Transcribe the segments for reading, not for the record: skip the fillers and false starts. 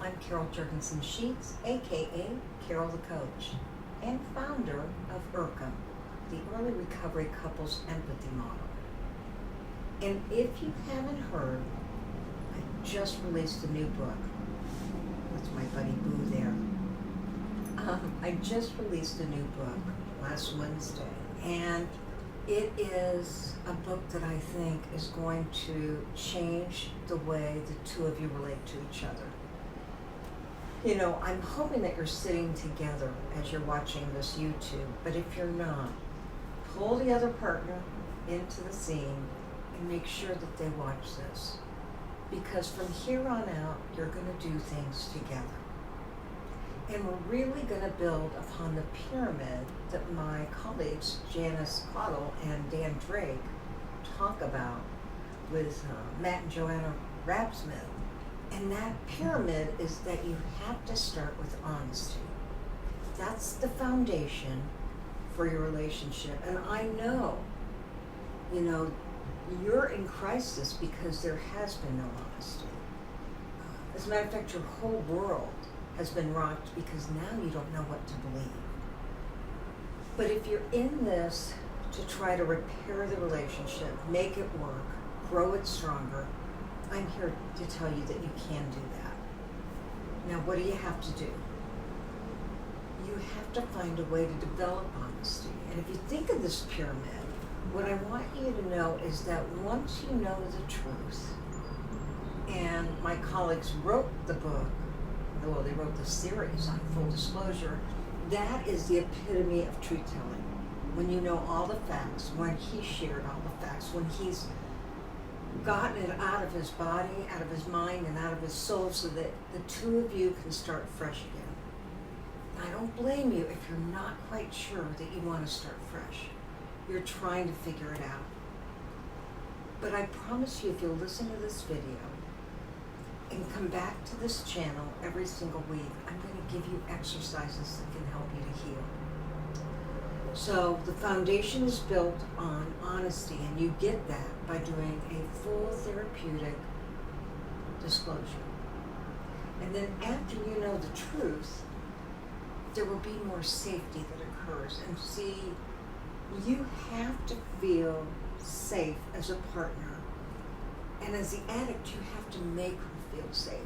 I'm Carol Jurgensen Sheets, aka Carol the Coach, and founder of ERCEM, the Early Recovery Couples Empathy Model. And if you haven't heard, I just released a new book. That's my buddy Boo there. I just released a new book last Wednesday, and it is a book that I think is going to change the way the two of you relate to each other. You know, I'm hoping that you're sitting together as you're watching this YouTube, but if you're not, pull the other partner into the scene and make sure that they watch this. Because from here on out, you're going to do things together. And we're really going to build upon the pyramid that my colleagues, Janice, Caudill, and Dan Drake, talk about with Matt and Joanna Rabsmith. And that pyramid is that you have to start with honesty. That's the foundation for your relationship. And I know, you know, you're in crisis because there has been no honesty. As a matter of fact, your whole world has been rocked because now you don't know what to believe. But if you're in this to try to repair the relationship, make it work, grow it stronger, I'm here to tell you that you can do that. Now, what do you have to do? You have to find a way to develop honesty. And if you think of this pyramid, what I want you to know is that once you know the truth, and my colleagues wrote the book, well, they wrote the series on full disclosure, that is the epitome of truth-telling. When you know all the facts, when he shared all the facts, when he's gotten it out of his body, out of his mind, and out of his soul so that the two of you can start fresh again. I don't blame you if you're not quite sure that you want to start fresh. You're trying to figure it out. But I promise you, if you'll listen to this video and come back to this channel every single week, I'm going to give you exercises that can help you to heal. So the foundation is built on honesty, and you get that by doing a full therapeutic disclosure. And then after you know the truth, there will be more safety that occurs. And see, you have to feel safe as a partner. And as the addict, you have to make her feel safe.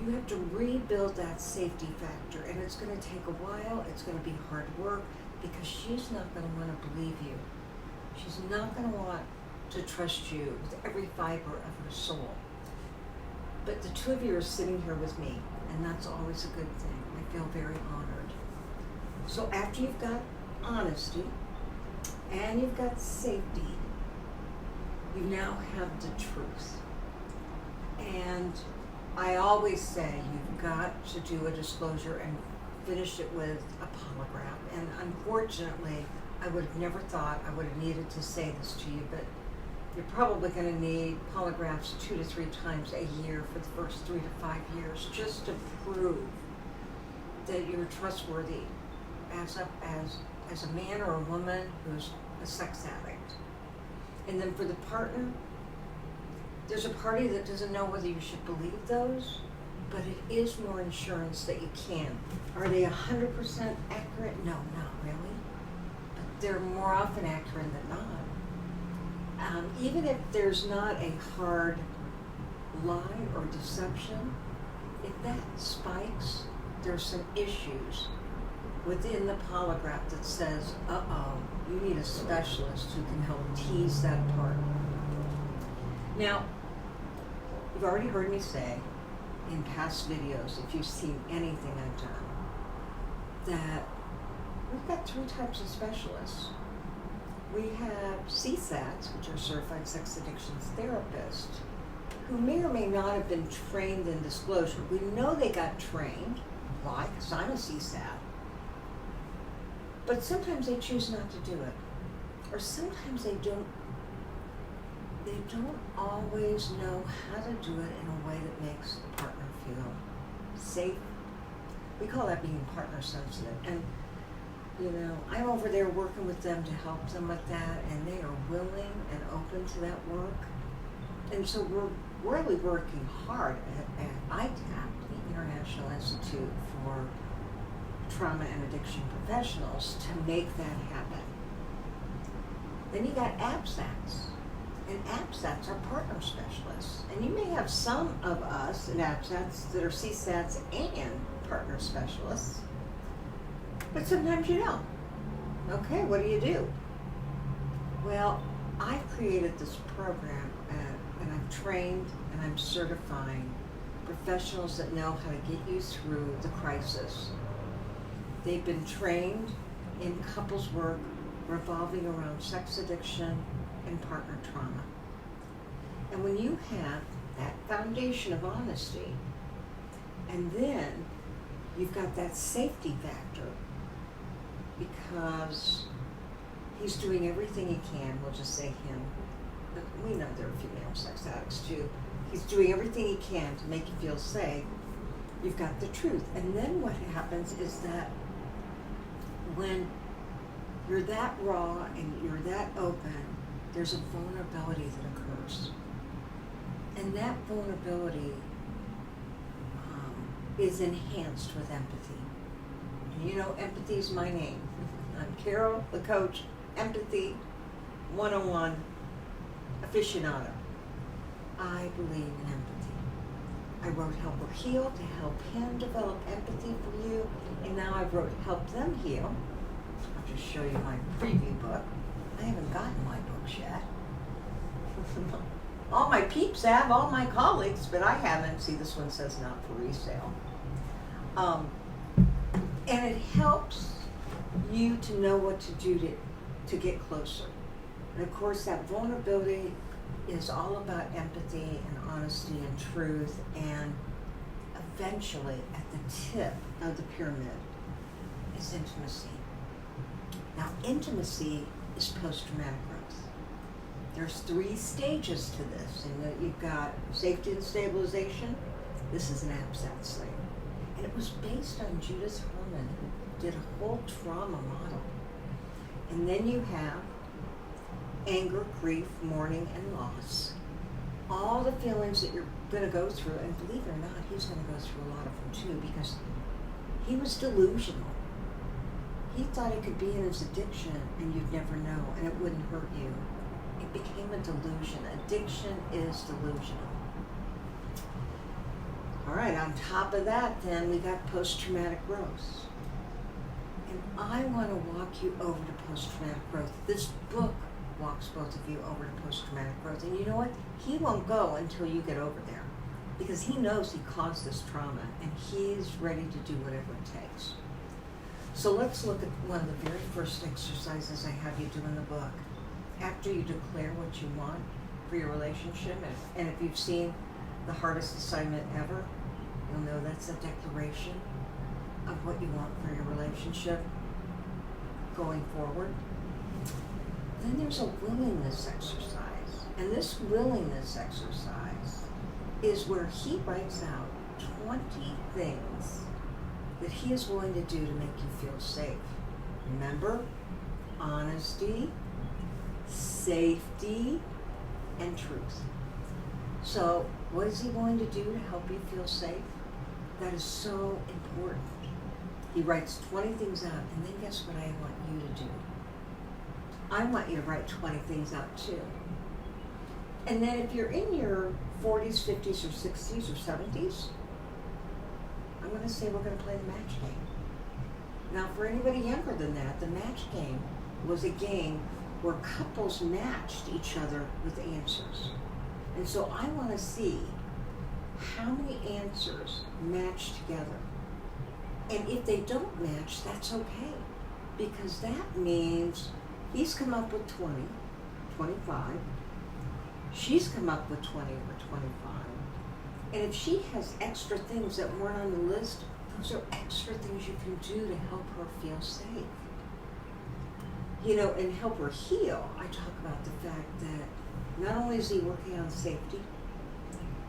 You have to rebuild that safety factor, and it's going to take a while. It's going to be hard work because she's not going to want to believe you. She's not going to want to trust you with every fiber of her soul. But the two of you are sitting here with me, and that's always a good thing. I feel very honored. So after you've got honesty and you've got safety, you now have the truth. And I always say you've got to do a disclosure and finish it with a polygraph. And unfortunately, I would have never thought I would have needed to say this to you, but you're probably going to need polygraphs 2 to 3 times a year for the first 3 to 5 years just to prove that you're trustworthy as a man or a woman who's a sex addict. And then for the partner, there's a party that doesn't know whether you should believe those, but it is more insurance that you can. Are they 100% accurate? No, not really. But they're more often accurate than not. Even if there's not a hard lie or deception, if that spikes, there's some issues within the polygraph that says, you need a specialist who can help tease that apart. Now, you've already heard me say in past videos, if you've seen anything I've done, that we've got 3 types of specialists. We have CSATs, which are Certified Sex Addictions Therapists, who may or may not have been trained in disclosure. We know they got trained. Why? Because I'm a CSAT. But sometimes they choose not to do it. Or sometimes they don't always know how to do it in a way that makes the partner feel safe. We call that being partner sensitive. And you know, I'm over there working with them to help them with that, and they are willing and open to that work. And so we're really working hard at ITAP, the International Institute for Trauma and Addiction Professionals to make that happen. Then you got ABSATs, and ABSATs are partner specialists. And you may have some of us in ABSATs that are CSATs and partner specialists, but sometimes you don't. Okay, what do you do? Well, I've created this program and I've trained and I'm certifying professionals that know how to get you through the crisis. They've been trained in couples work revolving around sex addiction and partner trauma. And when you have that foundation of honesty, and then you've got that safety factor, because he's doing everything he can, we'll just say him, but we know there are female sex addicts too. He's doing everything he can to make you feel safe. You've got the truth. And then what happens is that when you're that raw and you're that open, there's a vulnerability that occurs. And that vulnerability is enhanced with empathy. And you know, empathy is my name. I'm Carol, the coach, Empathy 101 aficionado. I believe in empathy. I wrote Help Her Heal to help him develop empathy for you, and now I wrote Help Them Heal. I'll just show you my preview book. I haven't gotten my books yet. All my peeps have, all my colleagues, but I haven't. See, this one says not for resale. And it helps you to know what to do to get closer. And of course, that vulnerability is all about empathy and honesty and truth, and eventually at the tip of the pyramid is intimacy. Now, intimacy is post-traumatic growth. There's 3 stages to this, and you've got safety and stabilization. This is an ABSAT slate. And it was based on Judith Herman, who did a whole trauma model. And then you have anger, grief, mourning, and loss. All the feelings that you're going to go through, and believe it or not, he's going to go through a lot of them too, because he was delusional. He thought it could be in his addiction and you'd never know, and it wouldn't hurt you. It became a delusion. Addiction is delusional. All right, on top of that, then, we got post-traumatic growth. And I want to walk you over to post-traumatic growth. This book walks both of you over to post-traumatic growth. And you know what? He won't go until you get over there, because he knows he caused this trauma, and he's ready to do whatever it takes. So let's look at one of the very first exercises I have you do in the book. After you declare what you want for your relationship, and if you've seen The Hardest Assignment Ever, you'll know that's a declaration of what you want for your relationship going forward. Then there's a willingness exercise. And this willingness exercise is where he writes out 20 things that he is willing to do to make you feel safe. Remember, honesty, safety, and truth. So what is he willing to do to help you feel safe? That is so important. He writes 20 things out, and then guess what I want you to do? I want you to write 20 things out too. And then if you're in your 40s, 50s, or 60s, or 70s, I'm going to say we're going to play the match game. Now, for anybody younger than that, the match game was a game where couples matched each other with answers. And so I want to see how many answers match together. And if they don't match, that's okay, because that means he's come up with 20, 25. She's come up with 20 or 25. And if she has extra things that weren't on the list, those are extra things you can do to help her feel safe. You know, in Help Her Heal, I talk about the fact that not only is he working on safety,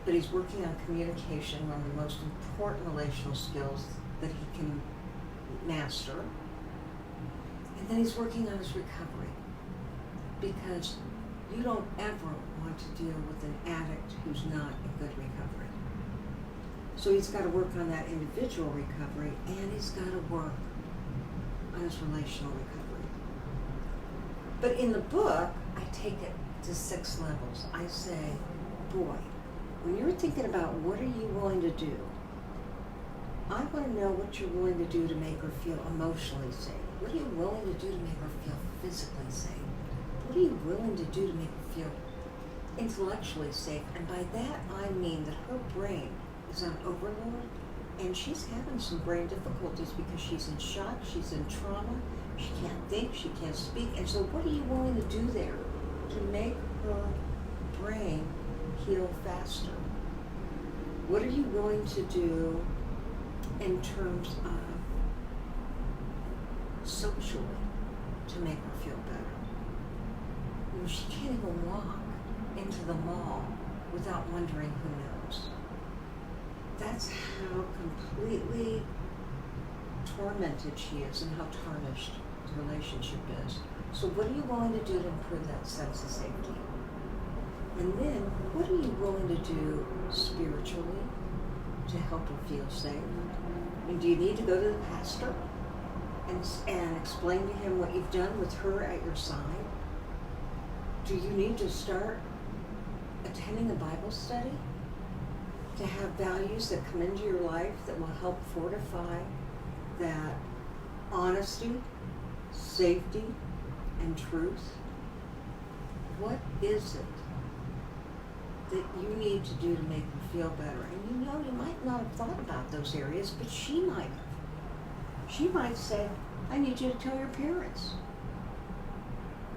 but he's working on communication, one of the most important relational skills that he can master. And then he's working on his recovery, because you don't ever want to deal with an addict who's not in good recovery. So he's got to work on that individual recovery, and he's got to work on his relational recovery. But in the book, I take it to 6 levels. I say, boy, when you're thinking about what are you willing to do, I want to know what you're willing to do to make her feel emotionally safe. What are you willing to do to make her feel physically safe? What are you willing to do to make her feel intellectually safe? And by that, I mean that her brain is on overload, and she's having some brain difficulties because she's in shock, she's in trauma, she can't think, she can't speak. And so what are you willing to do there to make her brain heal faster? What are you willing to do in terms of socially to make her feel better? You know, she can't even walk into the mall without wondering who knows. That's how completely tormented she is and how tarnished the relationship is. So what are you willing to do to improve that sense of safety? And then, what are you willing to do spiritually to help her feel safe? And do you need to go to the pastor and explain to him what you've done with her at your side? Do you need to start attending a Bible study to have values that come into your life that will help fortify that honesty, safety, and truth? What is it that you need to do to make her feel better? And you know, you might not have thought about those areas, but she might have. She might say, I need you to tell your parents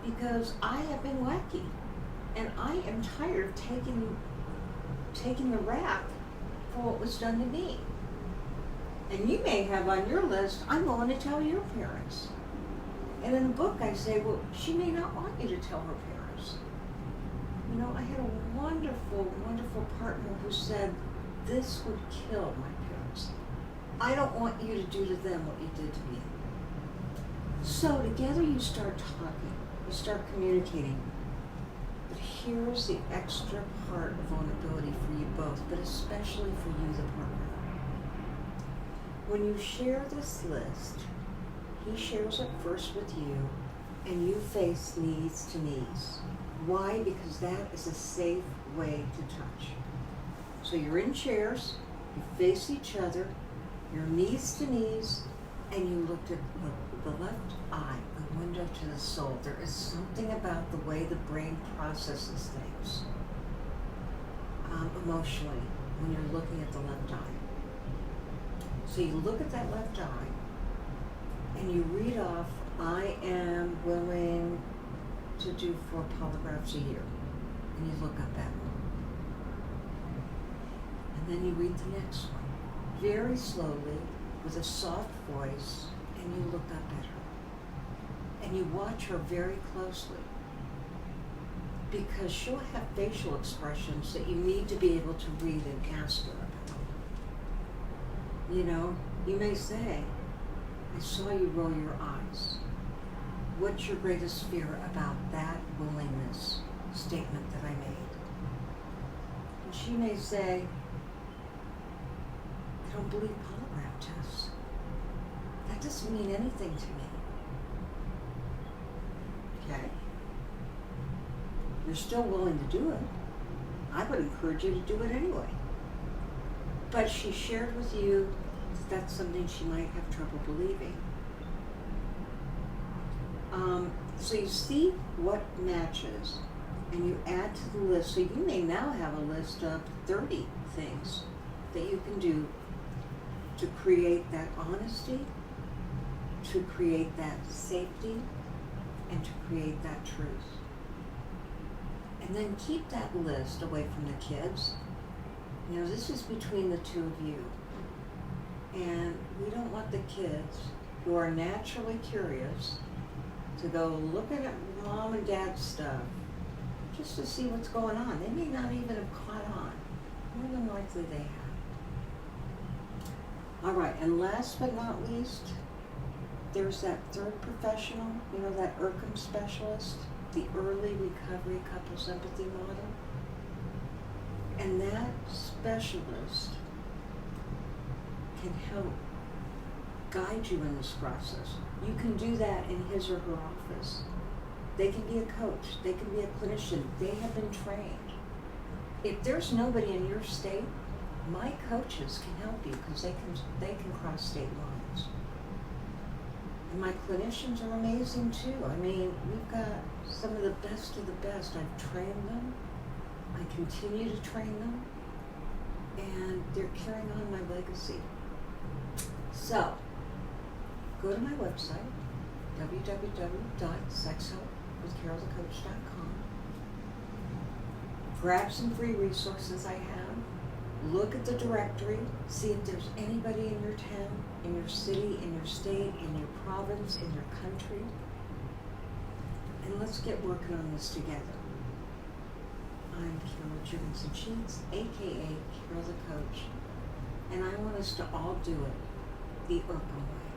because I have been wacky and I am tired of taking the rap for what was done to me. And you may have on your list, I'm going to tell your parents. And in the book I say, well, she may not want you to tell her parents. You know, I had a wonderful, wonderful partner who said, this would kill my parents. I don't want you to do to them what you did to me. So together you start talking, you start communicating. But here's the extra part of vulnerability for you both, but especially for you, the partner. When you share this list, he shares it first with you, and you face knees to knees. Why? Because that is a safe way to touch. So you're in chairs, you face each other, you're knees to knees, and you look at the left eye, the window to the soul. There is something about the way the brain processes things emotionally when you're looking at the left eye. So you look at that left eye, and you read off, I am willing to do 4 polygraphs a year. And you look up that one. And then you read the next one, very slowly, with a soft voice, and you look up at her. And you watch her very closely, because she'll have facial expressions that you need to be able to read and ask her about. You know, you may say, I saw you roll your eyes. What's your greatest fear about that willingness statement that I made? And she may say, I don't believe polygraph tests. That doesn't mean anything to me. Okay? You're still willing to do it. I would encourage you to do it anyway. But she shared with you that that's something she might have trouble believing. So you see what matches, and you add to the list. So you may now have a list of 30 things that you can do to create that honesty, to create that safety, and to create that truth. And then keep that list away from the kids. You know, this is between the two of you. And we don't want the kids who are naturally curious to go looking at mom and dad's stuff just to see what's going on. They may not even have caught on. More than likely they have. All right, and last but not least, there's that third professional, you know, that ERCEM specialist, the early recovery couples empathy model. And that specialist can help guide you in this process. You can do that in his or her office. They can be a coach, they can be a clinician, they have been trained. If there's nobody in your state, my coaches can help you because they can cross state lines. And my clinicians are amazing too. I mean, we've got some of the best. I've trained them. I continue to train them. And they're carrying on my legacy. So, go to my website, www.sexhelpwithcarolthecoach.com. Grab some free resources I have. Look at the directory. See if there's anybody in your town, in your city, in your state, in your province, in your country. And let's get working on this together. I'm Carol Jurgensen Sheets, aka Carol the Coach, and I want us to all do it the ERCEM way.